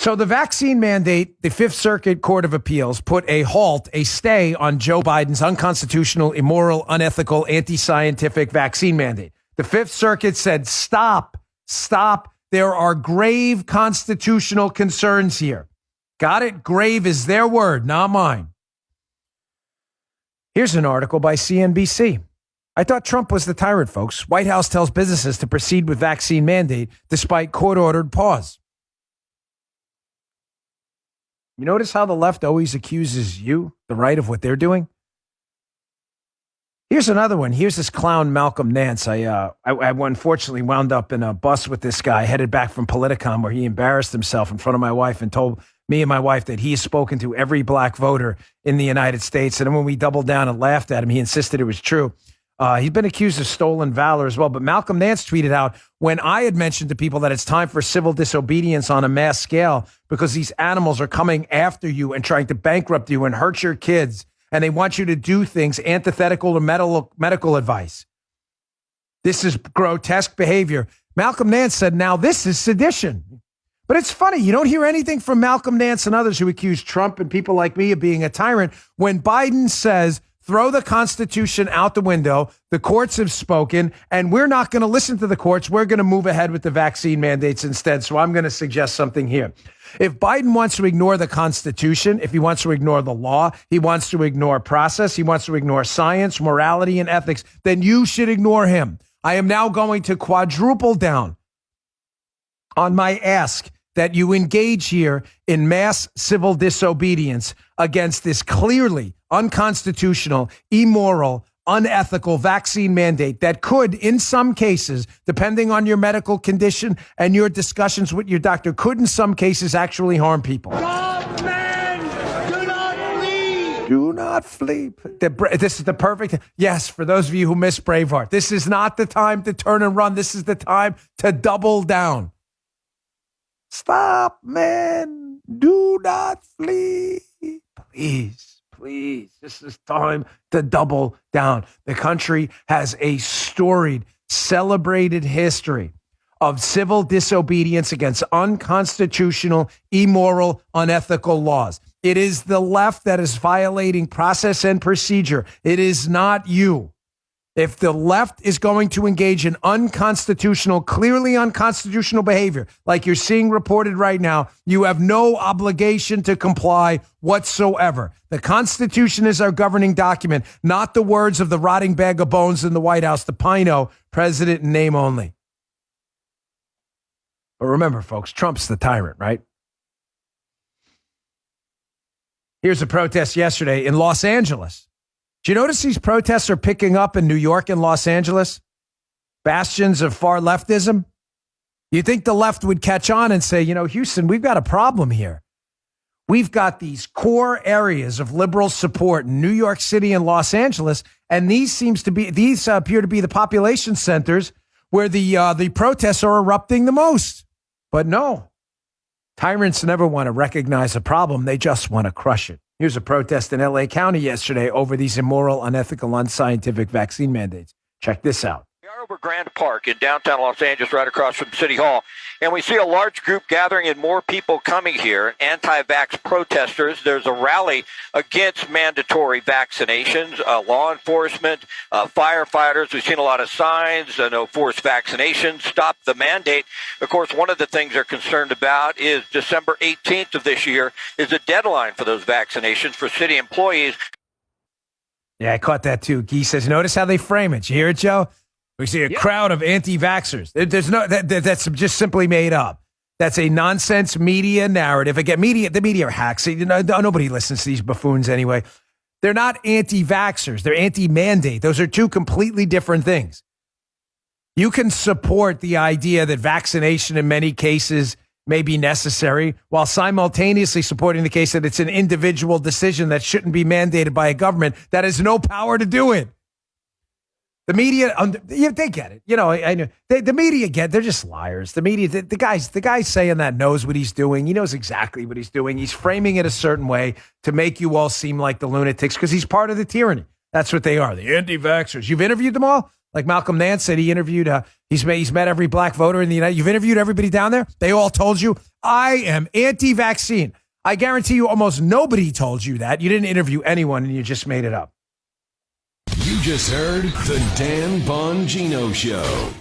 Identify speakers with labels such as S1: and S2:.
S1: So the vaccine mandate, the Fifth Circuit Court of Appeals put a stay on Joe Biden's unconstitutional, immoral, unethical, anti-scientific vaccine mandate. The Fifth Circuit said, stop. There are grave constitutional concerns here. Got it? Grave is their word, not mine. Here's an article by CNBC. I thought Trump was the tyrant, folks. White House tells businesses to proceed with vaccine mandate despite court-ordered pause. You notice how the left always accuses you, the right, of what they're doing? Here's another one. Here's this clown, Malcolm Nance. I unfortunately wound up in a bus with this guy headed back from Politicon where he embarrassed himself in front of my wife and told me and my wife that he has spoken to every black voter in the United States. And then when we doubled down and laughed at him, he insisted it was true. He's been accused of stolen valor as well. But Malcolm Nance tweeted out, when I had mentioned to people that it's time for civil disobedience on a mass scale because these animals are coming after you and trying to bankrupt you and hurt your kids, and they want you to do things antithetical to medical advice. This is grotesque behavior. Malcolm Nance said, now this is sedition. But it's funny, you don't hear anything from Malcolm Nance and others who accuse Trump and people like me of being a tyrant when Biden says, throw the Constitution out the window. The courts have spoken, and we're not going to listen to the courts. We're going to move ahead with the vaccine mandates instead. So I'm going to suggest something here. If Biden wants to ignore the Constitution, if he wants to ignore the law, he wants to ignore process, he wants to ignore science, morality, and ethics, then you should ignore him. I am now going to quadruple down on my ask that you engage here in mass civil disobedience against this clearly unconstitutional, immoral, unethical vaccine mandate that could, in some cases, depending on your medical condition and your discussions with your doctor, could in some cases actually harm people.
S2: God, man, do not flee.
S1: Do not flee. This is the perfect. Yes, for those of you who miss Braveheart, this is not the time to turn and run. This is the time to double down. Stop, man. Do not flee. Please. This is time to double down. The country has a storied, celebrated history of civil disobedience against unconstitutional, immoral, unethical laws. It is the left that is violating process and procedure. It is not you. If the left is going to engage in unconstitutional, clearly unconstitutional behavior, like you're seeing reported right now, you have no obligation to comply whatsoever. The Constitution is our governing document, not the words of the rotting bag of bones in the White House, the Pino, president in name only. But remember, folks, Trump's the tyrant, right? Here's a protest yesterday in Los Angeles. Do you notice these protests are picking up in New York and Los Angeles? Bastions of far leftism? You think the left would catch on and say, Houston, we've got a problem here. We've got these core areas of liberal support in New York City and Los Angeles, and these appear to be the population centers where the protests are erupting the most. But no, tyrants never want to recognize a problem. They just want to crush it. Here's a protest in LA County yesterday over these immoral, unethical, unscientific vaccine mandates. Check this out.
S3: We are over Grand Park in downtown Los Angeles, right across from City Hall, and we see a large group gathering and more people coming here, anti-vax protesters. There's a rally against mandatory vaccinations, law enforcement, firefighters. We've seen a lot of signs, no forced vaccinations, stop the mandate. Of course, one of the things they're concerned about is December 18th of this year is a deadline for those vaccinations for city employees.
S1: Yeah, I caught that too. Guy says, notice how they frame it. You hear it, Joe? We see a crowd of anti-vaxxers. There's no that's just simply made up. That's a nonsense media narrative. Again, the media are hacks. Nobody listens to these buffoons anyway. They're not anti-vaxxers. They're anti-mandate. Those are two completely different things. You can support the idea that vaccination in many cases may be necessary while simultaneously supporting the case that it's an individual decision that shouldn't be mandated by a government that has no power to do it. The media, they get it. I know the media they're just liars. The media, the guy saying that knows what he's doing. He knows exactly what he's doing. He's framing it a certain way to make you all seem like the lunatics because he's part of the tyranny. That's what they are, the anti-vaxxers. You've interviewed them all? Like Malcolm Nance said, he interviewed, he's met every black voter in the United States. You've interviewed everybody down there. They all told you, I am anti-vaccine. I guarantee you almost nobody told you that. You didn't interview anyone and you just made it up.
S4: You just heard the Dan Bongino Show.